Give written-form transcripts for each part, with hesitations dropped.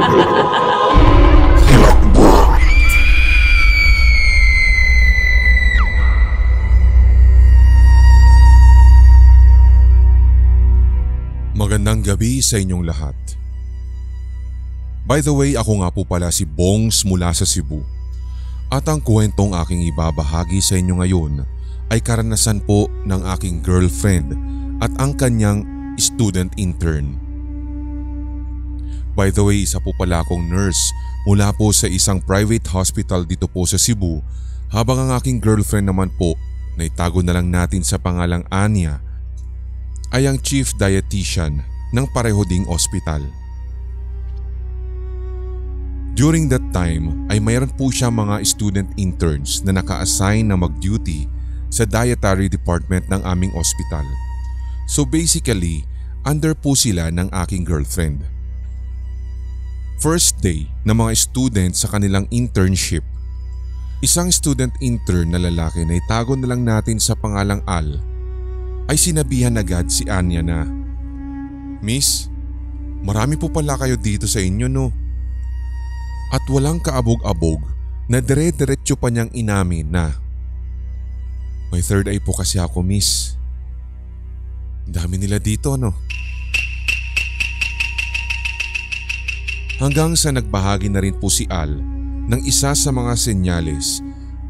Magandang gabi sa inyong lahat. By the way, ako nga po pala si Bongs mula sa Cebu. At ang kwentong aking ibabahagi sa inyo ngayon ay karanasan po ng aking girlfriend at ang kanyang student intern. By the way, isa po pala akong nurse mula po sa isang private hospital dito po sa Cebu, habang ang aking girlfriend naman po, na itago na lang natin sa pangalang Anya, ay ang chief dietitian ng pareho ding ospital. During that time ay mayroon po siya mga student interns na naka-assign na mag-duty sa dietary department ng aming ospital. So basically, under po sila ng aking girlfriend. First day ng mga students sa kanilang internship, isang student intern na lalaki na itago na lang natin sa pangalang Al, ay sinabihan agad si Anya na, "Miss, marami po pala kayo dito sa inyo, no?" At walang kaabog-abog na dire-diretso pa niyang inamin na, "May third eye po kasi ako, miss. Dami nila dito, no?" Hanggang sa nagbahagi na rin po si Al ng isa sa mga senyales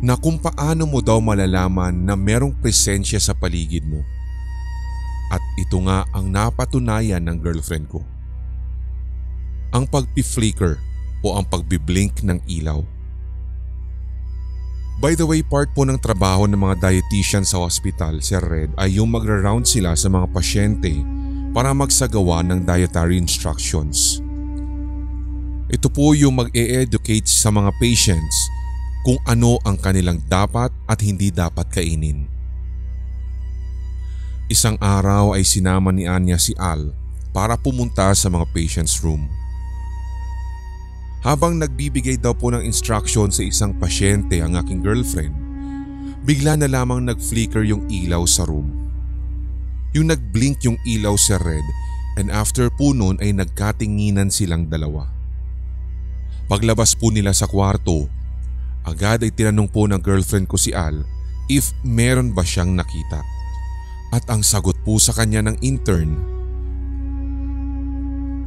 na kung paano mo daw malalaman na merong presensya sa paligid mo. At ito nga ang napatunayan ng girlfriend ko. Ang pagpi-flicker o ang pagbiblink ng ilaw. By the way, part po ng trabaho ng mga dietitian sa hospital, Sir Red, ay yung magra-round sila sa mga pasyente para magsagawa ng dietary instructions. Ito po yung mag-e-educate sa mga patients kung ano ang kanilang dapat at hindi dapat kainin. Isang araw ay sinama ni Anya si Al para pumunta sa mga patient's room. Habang nagbibigay daw po ng instruction sa isang pasyente ang aking girlfriend, bigla na lamang nag-flicker yung ilaw sa room. Yung nag-blink yung ilaw sa red, and after po nun ay nagkatinginan silang dalawa. Paglabas po nila sa kwarto, agad ay tinanong po ng girlfriend ko si Al if meron ba siyang nakita. At ang sagot po sa kanya ng intern,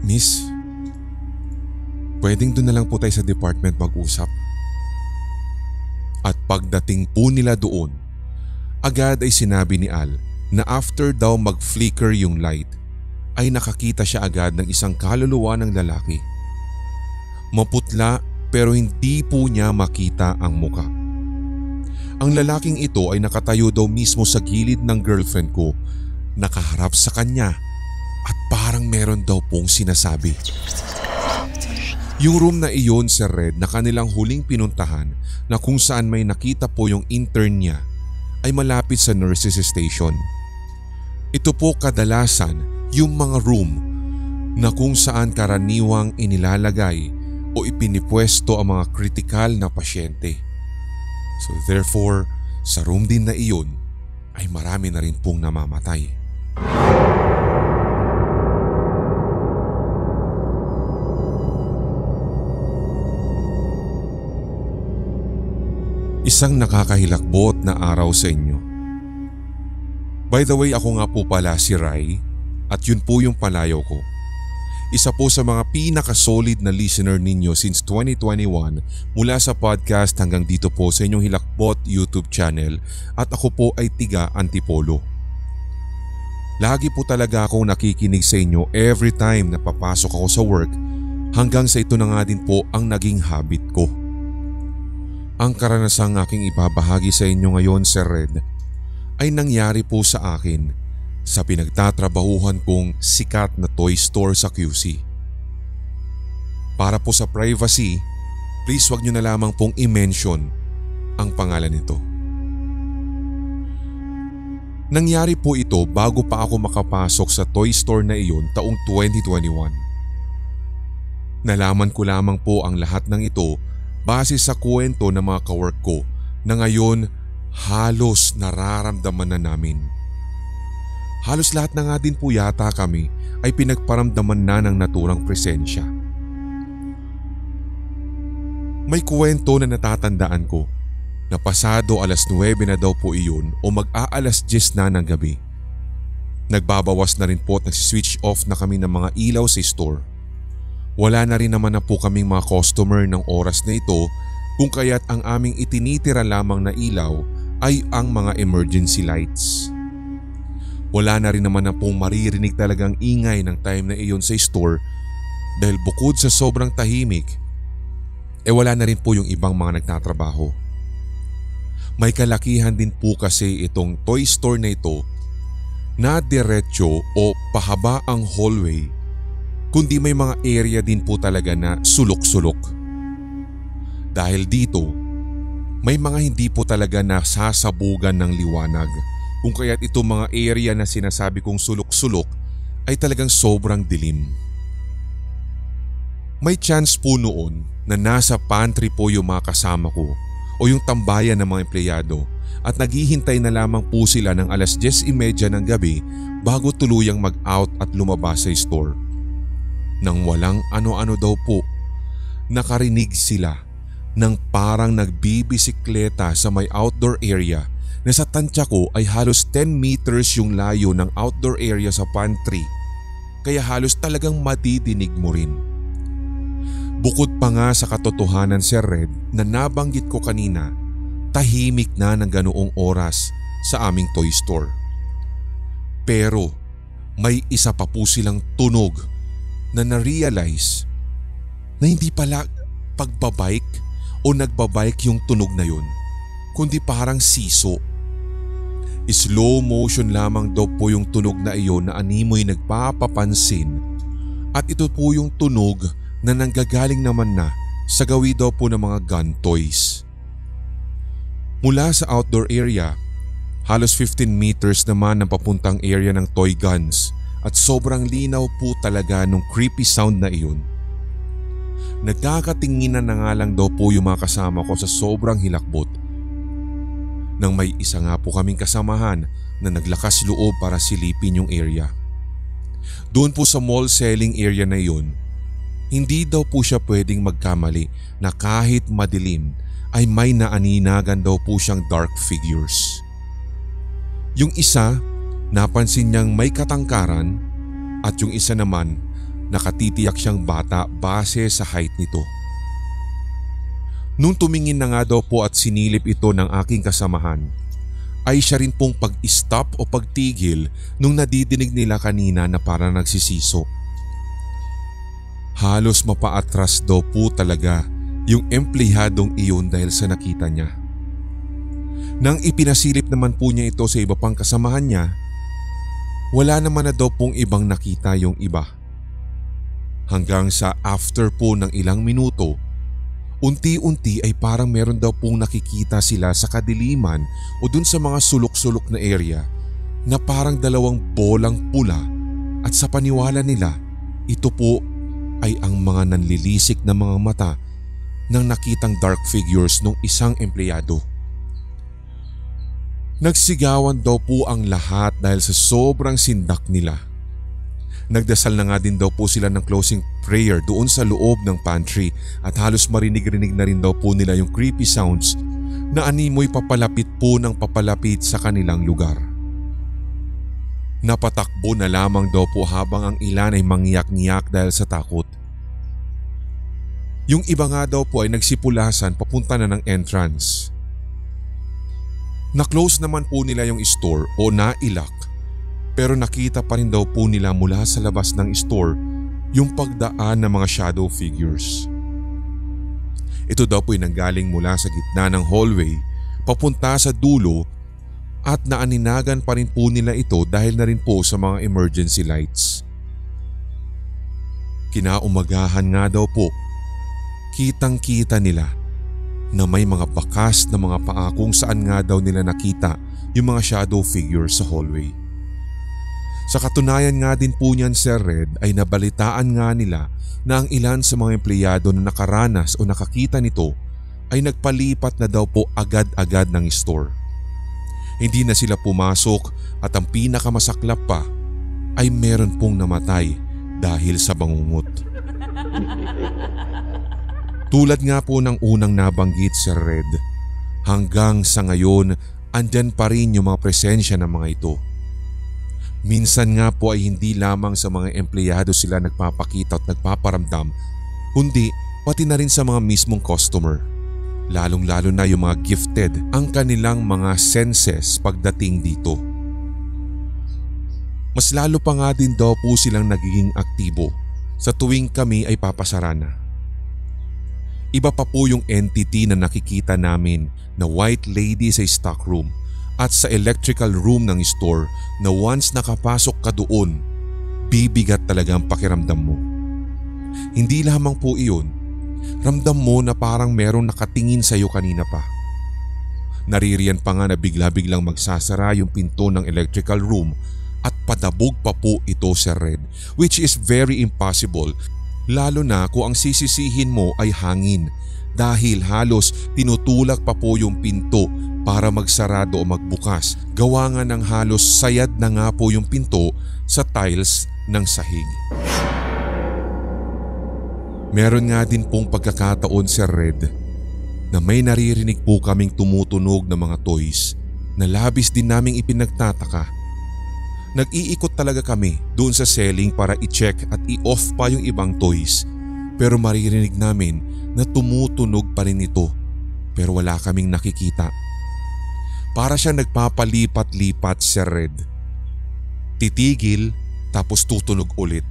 "Miss, pwedeng doon na lang po tayo sa department mag-usap." At pagdating po nila doon, agad ay sinabi ni Al na after daw mag-flicker yung light, ay nakakita siya agad ng isang kaluluwa ng lalaki. Maputla pero hindi po niya makita ang muka. Ang lalaking ito ay nakatayo daw mismo sa gilid ng girlfriend ko, nakaharap sa kanya at parang meron daw pong sinasabi. Yung room na iyon, Sir Red, na kanilang huling pinuntahan na kung saan may nakita po yung intern niya ay malapit sa nurses station. Ito po kadalasan yung mga room na kung saan karaniwang inilalagay o ipinipwesto ang mga kritikal na pasyente. So therefore, sa room din na iyon ay marami na rin pong namamatay. Isang nakakahilakbot na araw sa inyo. By the way, ako nga po pala si Rai at yun po yung palayaw ko. Isa po sa mga pinaka-solid na listener ninyo since 2021 mula sa podcast hanggang dito po sa inyong Hilakbot YouTube channel, at ako po ay tiga Antipolo. Lagi po talaga akong nakikinig sa inyo every time na papasok ako sa work, hanggang sa ito na nga din po ang naging habit ko. Ang karanasang aking ibabahagi sa inyo ngayon, Sir Red, ay nangyari po sa akin sa pinagtatrabahuhan kong sikat na toy store sa QC. Para po sa privacy, please wag nyo na lamang pong i-mention ang pangalan nito. Nangyari po ito bago pa ako makapasok sa toy store na iyon taong 2021. Nalaman ko lamang po ang lahat ng ito base sa kwento ng mga kawork ko na ngayon halos nararamdaman na namin. Halos lahat na nga din po yata kami ay pinagparamdaman na ng naturang presensya. May kwento na natatandaan ko na pasado 9:00 na daw po iyon o mag-aalas 10 na ng gabi. Nagbabawas na rin po at nagsiswitch off na kami ng mga ilaw sa store. Wala na rin naman na po kaming mga customer ng oras na ito kung kaya't ang aming itinitira lamang na ilaw ay ang mga emergency lights. Wala na rin naman na pong maririnig talagang ingay ng time na iyon sa store dahil bukod sa sobrang tahimik, wala na rin po yung ibang mga nagtatrabaho. May kalakihan din po kasi itong toy store na ito na diretso o pahaba ang hallway, kundi may mga area din po talaga na sulok-sulok. Dahil dito, may mga hindi po talaga nasasabugan ng liwanag, kung kaya't itong mga area na sinasabi kong sulok-sulok ay talagang sobrang dilim. May chance po noon na nasa pantry po yung mga kasama ko o yung tambayan ng mga empleyado at naghihintay na lamang po sila ng 10:30 ng gabi bago tuluyang mag-out at lumabas sa store. Nang walang ano-ano daw po, nakarinig sila ng parang nagbibisikleta sa may outdoor area na sa tansya ko ay halos 10 meters yung layo ng outdoor area sa pantry, kaya halos talagang madidinig mo rin. Bukod pa nga sa katotohanan, Sir Red, na nabanggit ko kanina, tahimik na ng ganoong oras sa aming toy store. Pero may isa pa po silang tunog na na-realize na hindi pala pagbabike o nagbabike yung tunog na yun, kundi parang siso. Slow motion lamang daw po yung tunog na iyon na animoy nagpapapansin at ito po yung tunog na nanggagaling naman na sa gawi daw po ng mga gun toys. Mula sa outdoor area, halos 15 meters naman ang papuntang area ng toy guns at sobrang linaw po talaga nung creepy sound na iyon. Nagkakatinginan na nga lang daw po yung mga kasama ko sa sobrang hilakbot. Nang may isa nga po kaming kasamahan na naglakas loob para silipin yung area. Doon po sa mall selling area na iyon, hindi daw po siya pwedeng magkamali na kahit madilim ay may naaninagan daw po siyang dark figures. Yung isa, napansin niyang may katangkaran at yung isa naman nakatitiyak siyang bata base sa height nito. Nung tumingin na nga daw po at sinilip ito ng aking kasamahan, ay siya rin pong pag-stop o pagtigil nung nadidinig nila kanina na parang nagsisiso. Halos mapaatras daw po talaga yung empleyadong iyon dahil sa nakita niya. Nang ipinasilip naman po niya ito sa iba pang kasamahan niya, wala naman na daw pong ibang nakita yung iba. Hanggang sa after po ng ilang minuto, unti-unti ay parang meron daw pong nakikita sila sa kadiliman o dun sa mga sulok-sulok na area na parang dalawang bolang pula at sa paniwala nila, ito po ay ang mga nanlilisik na mga mata ng nakitang dark figures ng isang empleyado. Nagsigawan daw po ang lahat dahil sa sobrang sindak nila. Nagdasal na nga din daw po sila ng closing prayer doon sa loob ng pantry at halos marinig-rinig na rin daw po nila yung creepy sounds na animoy papalapit po ng papalapit sa kanilang lugar. Napatakbo na lamang daw po habang ang ilan ay mangyak-ngyak dahil sa takot. Yung iba nga daw po ay nagsipulasan papunta na ng entrance. Na-close naman po nila yung store o nailak, pero nakita pa rin daw po nila mula sa labas ng store yung pagdaan ng mga shadow figures. Ito daw po ay nanggaling mula sa gitna ng hallway papunta sa dulo at naaninagan pa rin po nila ito dahil na rin po sa mga emergency lights. Kinaumagahan nga daw po, kitang-kita nila na may mga bakas na mga paa kung saan nga daw nila nakita yung mga shadow figures sa hallway. Sa katunayan nga din po niyan, Sir Red, ay nabalitaan nga nila na ang ilan sa mga empleyado na nakaranas o nakakita nito ay nagpalipat na daw po agad-agad ng store. Hindi na sila pumasok at ang pinakamasaklap pa ay meron pong namatay dahil sa bangungot. Tulad nga po ng unang nabanggit, Sir Red, hanggang sa ngayon andyan pa rin yung mga presensya ng mga ito. Minsan nga po ay hindi lamang sa mga empleyado sila nagpapakita at nagpaparamdam, kundi pati na rin sa mga mismong customer. Lalong-lalo na yung mga gifted ang kanilang mga senses pagdating dito. Mas lalo pa nga din daw po silang nagiging aktibo sa tuwing kami ay papasara na. Iba pa po yung entity na nakikita namin na white lady sa stock room at sa electrical room ng store na once nakapasok ka doon, bibigat talaga ang pakiramdam mo. Hindi lamang po iyon, ramdam mo na parang merong nakatingin sa iyo kanina pa. Naririyan pa nga na bigla-biglang magsasara yung pinto ng electrical room at padabog pa po ito, Sir Red, which is very impossible, lalo na kung ang sisisihin mo ay hangin dahil halos tinutulak pa po yung pinto para magsarado o magbukas. Gawa nga ng halos sayad na nga po yung pinto sa tiles ng sahig. Meron nga din pong pagkakataon, Sir Red, na may naririnig po kaming tumutunog ng mga toys na labis din naming ipinagtataka. Nag-iikot talaga kami doon sa selling para i-check at i-off pa yung ibang toys, pero maririnig namin na tumutunog pa rin ito pero wala kaming nakikita. Para siya nagpapalipat-lipat, Sir Red. Titigil tapos tutunog ulit.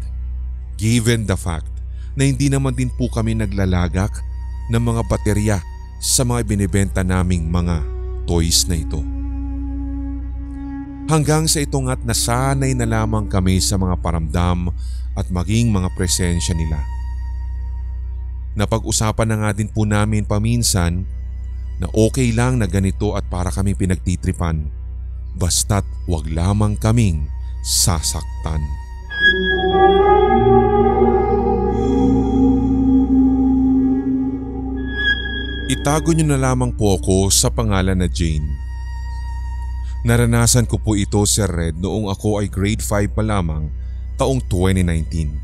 Given the fact na hindi naman din po kami naglalagak ng mga baterya sa mga binibenta naming mga toys na ito. Hanggang sa ito nga't nasanay na lamang kami sa mga paramdam at maging mga presensya nila. Napag-usapan na nga din po namin paminsan na okay lang na ganito at para kami pinagtitripan, basta't wag lamang kaming sasaktan. Itago niyo na lamang po ako sa pangalan na Jane. Naranasan ko po ito, Sir Red, noong ako ay grade 5 pa lamang taong 2019.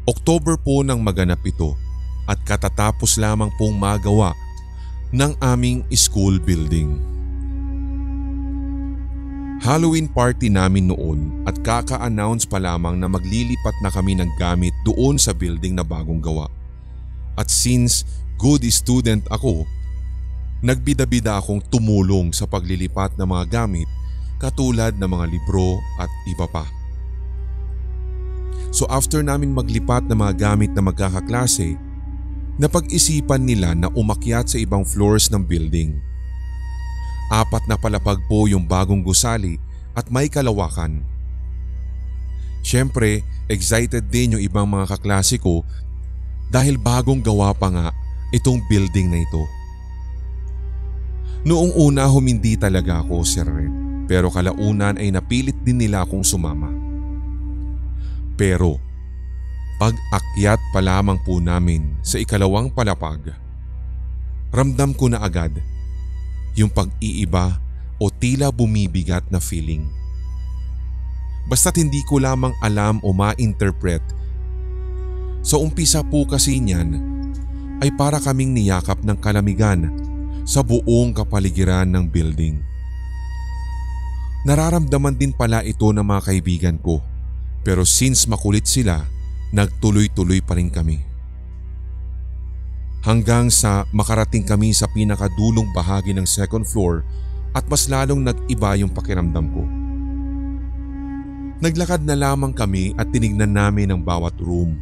October po nang maganap ito at katatapos lamang pong magawa ng aming school building. Halloween party namin noon at kaka-announce pa lamang na maglilipat na kami ng gamit doon sa building na bagong gawa. At since good student ako, nagbida-bida akong tumulong sa paglilipat ng mga gamit katulad ng mga libro at iba pa. So after namin maglipat ng mga gamit na magkakaklase, napag-isipan nila na umakyat sa ibang floors ng building. 4 na palapag po yung bagong gusali at may kalawakan. Siyempre, excited din yung ibang mga kaklase ko dahil bagong gawa pa nga itong building na ito. Noong una humindi talaga ako, Sir Red, pero kalaunan ay napilit din nila akong sumama. Pero pag-akyat pa lamang po namin sa ikalawang palapag, ramdam ko na agad yung pag-iiba o tila bumibigat na feeling. Basta't hindi ko lamang alam o ma-interpret. Sa umpisa po kasi niyan ay para kaming niyakap ng kalamigan sa buong kapaligiran ng building. Nararamdaman din pala ito ng mga kaibigan ko, pero since makulit sila, nagtuloy-tuloy pa rin kami. Hanggang sa makarating kami sa pinakadulong bahagi ng second floor at mas lalong nag-iba yung pakiramdam ko. Naglakad na lamang kami at tinignan namin ang bawat room.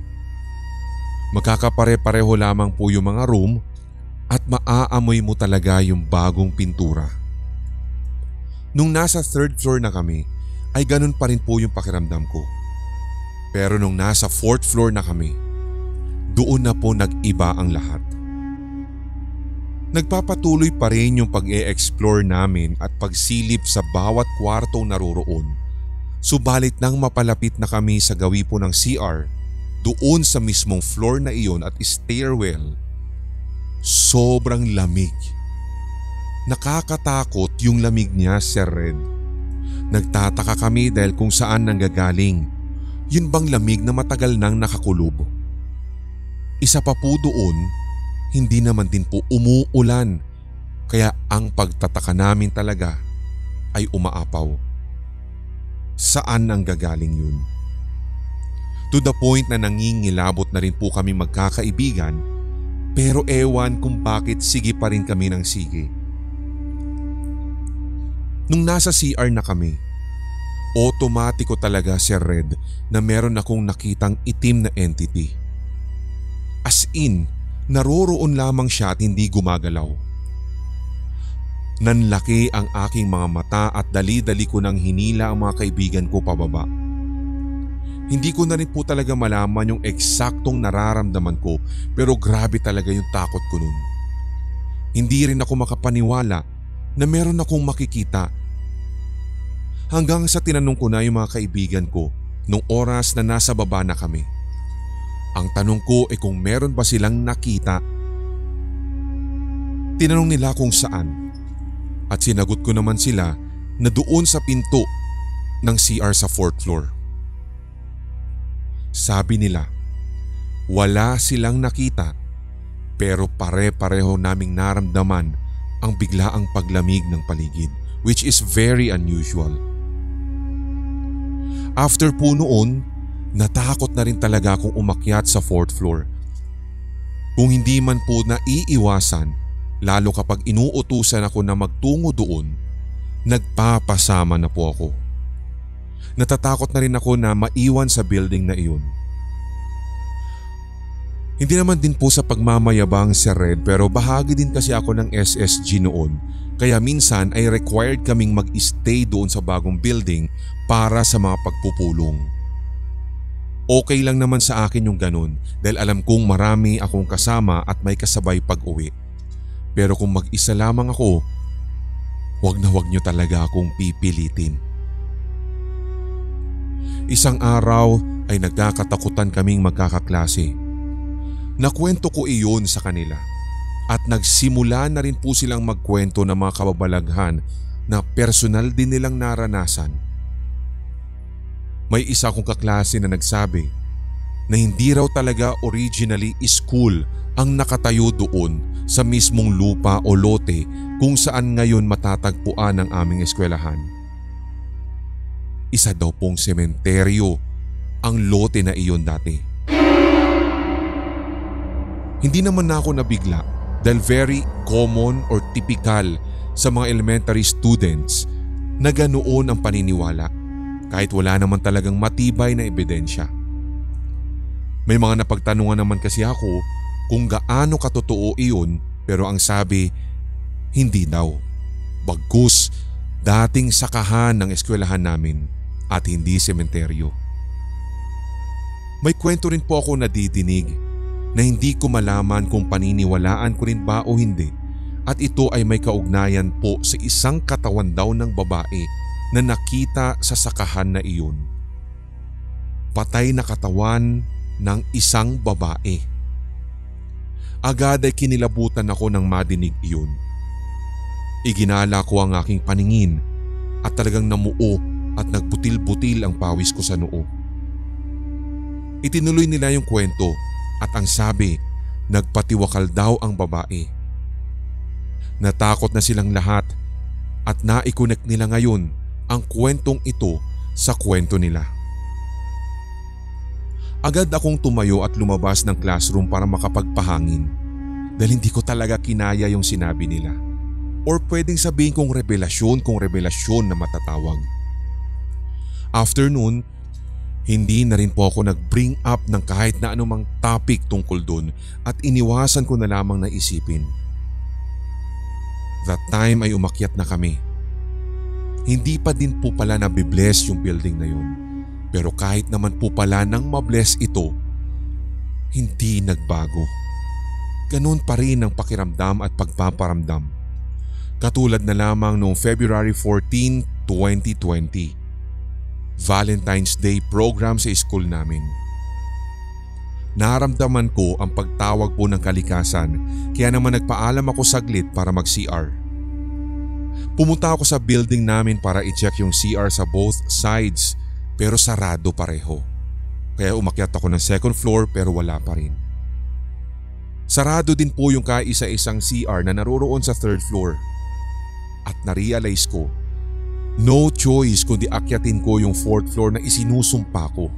Magkakapare-pareho lamang po yung mga room at maaamoy mo talaga yung bagong pintura. Nung nasa 3rd floor na kami ay ganun pa rin po yung pakiramdam ko. Pero nung nasa 4th floor na kami, doon na po nag-iba ang lahat. Nagpapatuloy pa rin yung pag-e-explore namin at pagsilip sa bawat kwartong naroroon. Subalit nang mapalapit na kami sa gawi po ng CR, doon sa mismong floor na iyon at stairwell, sobrang lamig. Nakakatakot yung lamig niya, Sir Red. Nagtataka kami dahil kung saan nanggagaling. Yun bang lamig na matagal nang nakakulob? Isa pa po doon, hindi naman din po umuulan. Kaya ang pagtataka namin talaga ay umaapaw. Saan ang gagaling yun? To the point na nangingilabot na rin po kami magkakaibigan, pero ewan kung bakit sige pa rin kami ng sige. Nung nasa CR na kami, otomatiko talaga, Sir Red, na meron akong nakitang itim na entity. As in, naroroon lamang siya at hindi gumagalaw. Nanlaki ang aking mga mata at dali-dali ko nang hinila ang mga kaibigan ko pababa. Hindi ko na rin po talaga malaman yung eksaktong nararamdaman ko, pero grabe talaga yung takot ko nun. Hindi rin ako makapaniwala na meron akong makikita. Hanggang sa tinanong ko na yung mga kaibigan ko nung oras na nasa baba na kami. Ang tanong ko ay kung meron ba silang nakita. Tinanong nila kung saan. At sinagot ko naman sila na doon sa pinto ng CR sa 4th floor. Sabi nila, wala silang nakita pero pare-pareho naming naramdaman ang biglaang paglamig ng paligid, which is very unusual. After po noon, natakot na rin talaga akong umakyat sa 4th floor. Kung hindi man po naiiwasan, lalo kapag inuutusan ako na magtungo doon, nagpapasama na po ako. Natatakot na rin ako na maiwan sa building na iyon. Hindi naman din po sa pagmamayabang, Sir Red, pero bahagi din kasi ako ng SSG noon, kaya minsan ay required kaming mag-stay doon sa bagong building para sa mga pagpupulong. Okay lang naman sa akin yung ganun dahil alam kong marami akong kasama at may kasabay pag-uwi. Pero kung mag-isa lamang ako, wag na wag niyo talaga akong pipilitin. Isang araw ay nagkakatakutan kaming magkakaklase. Nakwento ko iyon sa kanila at nagsimula na rin po silang magkwento ng mga kababalaghan na personal din nilang naranasan. May isa kong kaklase na nagsabi na hindi raw talaga originally school ang nakatayo doon sa mismong lupa o lote kung saan ngayon matatagpuan ang aming eskwelahan. Isa daw pong sementeryo ang lote na iyon dati. Hindi naman na ako nabigla dahil very common or typical sa mga elementary students na ganoon ang paniniwala kahit wala naman talagang matibay na ebidensya. May mga napagtanungan naman kasi ako kung gaano katotoo iyon, pero ang sabi, hindi daw. Bagkus, dating sakahan ng eskwelahan namin at hindi sementeryo. May kwento rin po ako nadidinig na hindi ko malaman kung paniniwalaan ko rin ba o hindi, at ito ay may kaugnayan po sa isang katawan daw ng babae na nakita sa sakahan na iyon. Patay na katawan ng isang babae. Agad ay kinilabutan ako nang madinig iyon. Iginala ko ang aking paningin at talagang namuo at nagbutil-butil ang pawis ko sa noo. Itinuloy nila yung kwento at ang sabi, nagpatiwakal daw ang babae. Natakot na silang lahat at naikonek nila ngayon ang kwentong ito sa kwento nila. Agad akong tumayo at lumabas ng classroom para makapagpahangin dahil hindi ko talaga kinaya yung sinabi nila. Or pwedeng sabihin kong revelasyon na matatawag. After noon, hindi na rin po ako nag-bring up ng kahit na anumang topic tungkol dun at iniwasan ko na lamang na isipin. That time ay umakyat na kami. Hindi pa din po pala nabibless yung building na yun. Pero kahit naman po pala nang mabless ito, hindi nagbago. Ganun pa rin ang pakiramdam at pagpaparamdam. Katulad na lamang noong February 14, 2020. Valentine's Day program sa school namin. Naramdaman ko ang pagtawag po ng kalikasan kaya naman nagpaalam ako saglit para mag-CR. Pumunta ako sa building namin para i-check yung CR sa both sides pero sarado pareho. Kaya umakyat ako ng second floor pero wala pa rin. Sarado din po yung kaisa-isang CR na naroroon sa third floor. At na-realize ko, no choice kundi akyatin ko yung fourth floor na isinusumpa ko.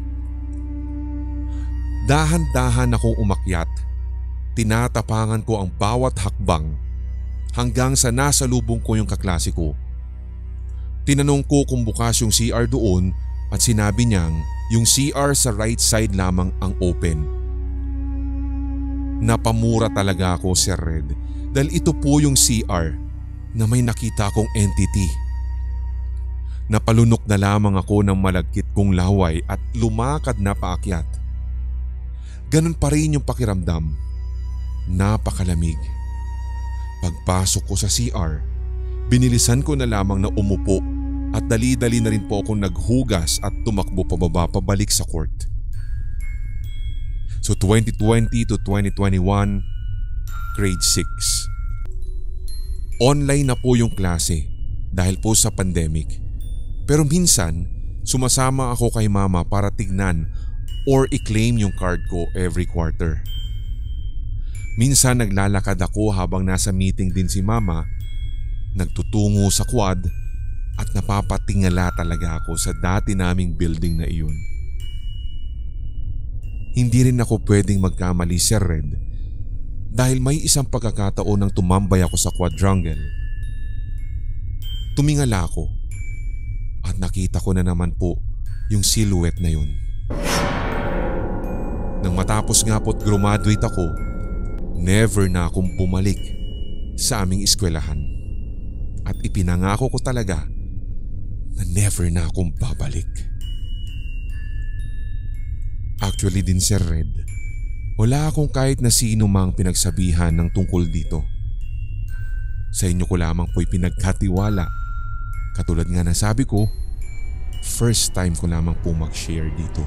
Dahan-dahan akong umakyat. Tinatapangan ko ang bawat hakbang hanggang sa nasalubong ko yung kaklase ko. Tinanong ko kung bukas yung CR doon at sinabi niyang yung CR sa right side lamang ang open. Napamura talaga ako, Sir Red, dahil ito po yung CR na may nakita akong entity. Napalunok na lamang ako ng malagkit kong laway at lumakad na paakyat. Ganun pa rin yung pakiramdam. Napakalamig. Pagpasok ko sa CR, binilisan ko na lamang na umupo at dali-dali na rin po akong naghugas at tumakbo pababa pabalik sa court. So 2020 to 2021, grade 6. Online na po yung klase dahil po sa pandemic. Pero minsan, sumasama ako kay mama para tignan or i-claim yung card ko every quarter. Minsan naglalakad ako habang nasa meeting din si mama, nagtutungo sa quad at napapatingala talaga ako sa dati naming building na iyon. Hindi rin ako pwedeng magkamali, Sir Red, dahil may isang pagkakataon nang tumambay ako sa quadrangle. Tumingala ako at nakita ko na naman po yung silhouette na yun. Nang matapos nga po't graduate ako, never na akong bumalik sa aming eskwelahan. At ipinangako ko talaga na never na akong babalik. Actually din, Sir Red, wala akong kahit na sino mang pinagsabihan ng tungkol dito. Sa inyo ko lamang po'y pinagkatiwala. Katulad nga na sabi ko, first time ko lamang po mag-share dito.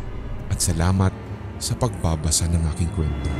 At salamat sa pagbabasa ng aking kwento.